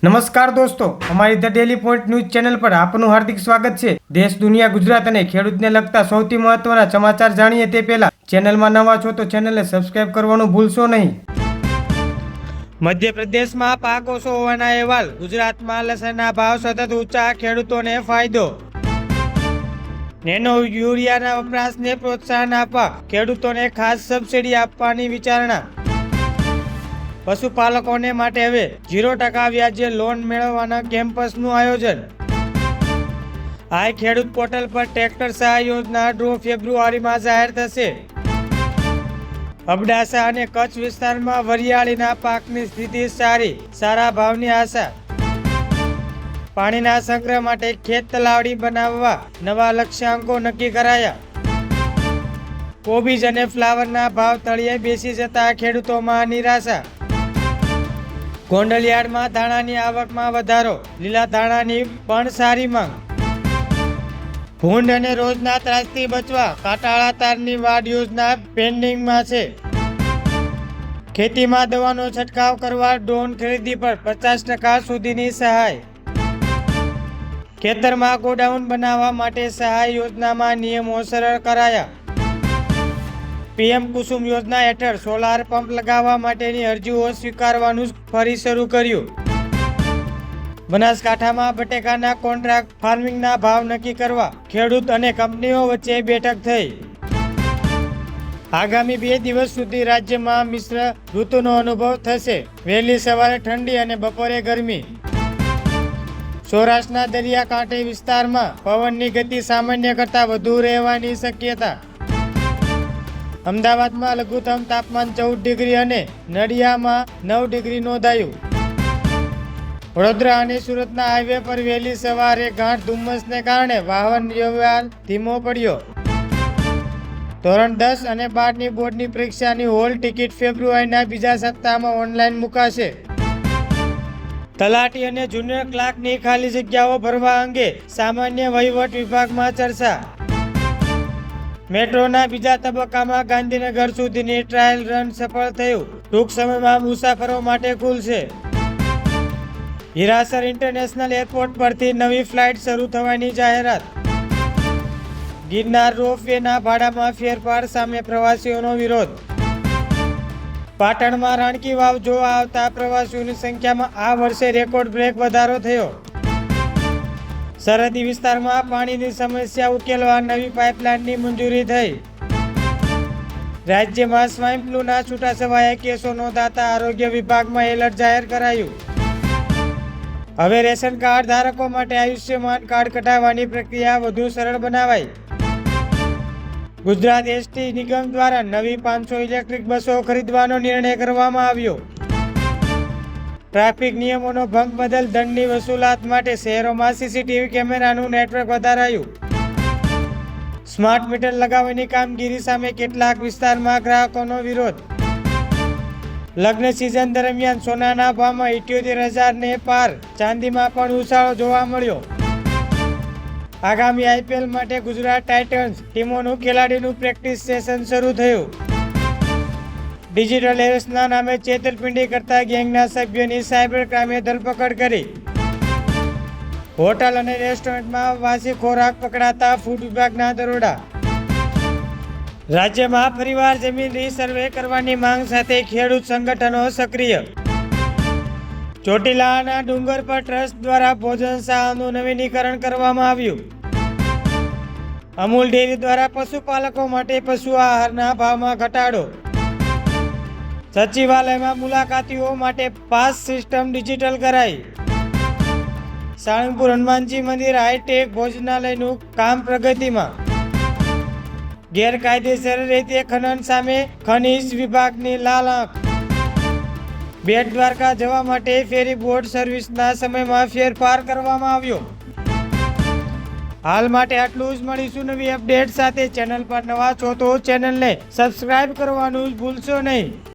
નમસ્કાર દોસ્તો, અમારી the daily point news channel પર આપનું હાર્દિક સ્વાગત છે। દેશ, દુનિયા, ગુજરાત અને ખેડૂતને લગતા સૌથી મહત્વના સમાચાર જાણીએ તે પહેલા ચેનલમાં નવા છો તો ચેનલને સબસ્ક્રાઇબ કરવાનું ભૂલશો નહીં। મધ્યપ્રદેશમાં પાક ઓછો હોવાના અહેવાલ, ગુજરાતમાં લસણના ભાવ સતત ઊંચા, ખેડૂતોને ફાયદો। નેનો યુરિયાના વપરાશને પ્રોત્સાહન આપવા ખેડૂતોને ખાસ સબસિડી આપવાની વિચારણા। પશુપાલકોને માટે હવે 0% વ્યાજે લોન મેળવવાના કેમ્પસનું આયોજન। આઈ ખેડૂત પોર્ટલ પર ટ્રેક્ટર સહાય યોજના ડ્રો ફેબ્રુઆરીમાં જાહેર થશે। અબડાસા અને કચ્છ વિસ્તારમાં વરિયાળીના પાકની સ્થિતિ સારી, સારા ભાવની આશા। પાણીના સંગ્રહ માટે ખેત તલાવડી બનાવવા નવા લક્ષ્યાંકો નક્કી કરાયા। કોબીજ અને ફ્લાવરના ભાવ તળિયે બેસી જતા ખેડૂતોમાં નિરાશા। ગોંડલ યાર્ડમાં ધાણાની આવકમાં વધારો, લીલા ધાણાની પણ સારી માંગ। ભૂંડ અને રોજના ત્રાસથી બચવા કાંટાળા તારની વાડ યોજના પેન્ડિંગમાં છે। ખેતીમાં દવાનો છંટકાવ કરવા ડ્રોન ખરીદી પર 50% સુધીની સહાય। ખેતરમાં ગોડાઉન બનાવવા માટે સહાય યોજનામાં નિયમો સરળ કરાયા। પીએમ કુસુમ યોજના હેઠળ સોલાર પંપ લગાવવા માટેની અરજીઓ સ્વીકારવાનું ફરી શરૂ કર્યું। બનાસકાંઠામાં બટેકાના કોન્ટ્રાક્ટ ફાર્મિંગના ભાવ નક્કી કરવા ખેડૂત અને કંપનીઓ વચ્ચે બેઠક થઈ। આગામી 2 દિવસ સુધી રાજ્યમાં મિશ્ર ઋતુનો અનુભવ થશે। વહેલી સવારે ઠંડી અને બપોરે ગરમી। સૌરાષ્ટ્રના દરિયાકાંઠે વિસ્તારમાં પવનની ગતિ સામાન્ય કરતાં વધુ રહેવાની શક્યતા। અમદાવાદમાં લઘુત્તમ તાપમાન 14 ડિગ્રી અને નડિયામાં 9 ડિગ્રી નોંધાયું। વડોદરા અને સુરતના હાઈવે પર વહેલી સવારે ગાઢ ધુમ્મસને કારણે વાહન વ્યવહાર ધીમો પડ્યો। ધોરણ 10 અને 12ની બોર્ડની પરીક્ષાની હોલ ટિકિટ ફેબ્રુઆરીના બીજા સપ્તાહમાં ઓનલાઈન મુકાશે। તલાટી અને જુનિયર ક્લાર્કની ખાલી જગ્યાઓ ભરવા અંગે સામાન્ય વહીવટ વિભાગમાં ચર્ચા। મેટ્રોના બીજા તબક્કામાં ગાંધીનગર સુધીની ટ્રાયલ રન સફળ થયું। ટૂંક સમયમાં મુસાફરો માટે ખુલશે। હીરાસર ઇન્ટરનેશનલ એરપોર્ટ પરથી નવી ફ્લાઇટ શરૂ થવાની જાહેરાત। ગિરનાર રોપવેના ભાડામાં ફેરફાર સામે પ્રવાસીઓનો વિરોધ। પાટણમાં રાણકી વાવ જોવા આવતા પ્રવાસીઓની સંખ્યામાં આ વર્ષે રેકોર્ડ બ્રેક વધારો થયો। સરહદી વિસ્તારમાં પાણીની સમસ્યા ઉકેલવા નવી પાઇપલાઇનની મંજૂરી થઈ। રાજ્યમાં સ્વાઇન ફ્લૂના છૂટાછવાયા કેસો નોંધાતા આરોગ્ય વિભાગમાં એલર્ટ જાહેર કરાયું। હવે રેશન કાર્ડ ધારકો માટે આયુષ્યમાન કાર્ડ કઢાવવાની પ્રક્રિયા વધુ સરળ બનાવાઈ। ગુજરાત એસટી નિગમ દ્વારા નવી 500 ઇલેક્ટ્રિક બસો ખરીદવાનો નિર્ણય કરવામાં આવ્યો। ટ્રાફિક નિયમોનો ભંગ બદલ દંડની વસૂલાત માટે શહેરોમાં સીસીટીવી કેમેરાનું નેટવર્ક વધારાયું। સ્માર્ટ મીટર લગાવવાની કામગીરી સામે કેટલાક વિસ્તારમાં ગ્રાહકોનો વિરોધ। લગ્ન સિઝન દરમિયાન સોનાના ભાવમાં 78,000ને પાર, ચાંદીમાં પણ ઉછાળો જોવા મળ્યો। આગામી આઈપીએલ માટે ગુજરાત ટાઇટન્સ ટીમોનું ખેલાડીનું પ્રેક્ટિસ સેશન શરૂ થયું। ડિજિટલ એરેસ્ટના નામે છેતરપિંડી કરતા ગેંગના સભ્યોની સાયબર ક્રાઇમે ધરપકડ કરી। હોટલ અને રેસ્ટોરન્ટમાં વાસી ખોરાક પકડાતા ફૂડ વિભાગના દરોડા। રાજ્યમાં ફરીવાર જમીન રીસર્વે કરવાની માંગ સાથે ખેડૂત સંગઠનો સક્રિય। ચોટીલાના ડુંગર પર ટ્રસ્ટ દ્વારા ભોજન શાળાનું નવીનીકરણ કરવામાં આવ્યું। અમૂલ ડેરી દ્વારા પશુપાલકો માટે પશુ આહારના ભાવમાં ઘટાડો। સચિવાલયમાં મુલાકાતીઓ માટે પાસ સિસ્ટમ ડિજિટલ કરાઈ। સાળંગપુર હનુમાનજી મંદિર હાઈટેક ભોજનાલયનું કામ પ્રગતિમાં। ગેરકાયદેસર રીતે ખનન સામે ખનીજ વિભાગની લાલ આંખ। બેટ દ્વારકા જવા માટે ફેરી બોટ સર્વિસના સમયમાં ફેરફાર કરવામાં આવ્યો। હાલ માટે આટલું જ। મળીશું નવી અપડેટ સાથે। ચેનલ પર નવા છો તો ચેનલને સબસ્ક્રાઇબ કરવાનું ભૂલશો નહીં।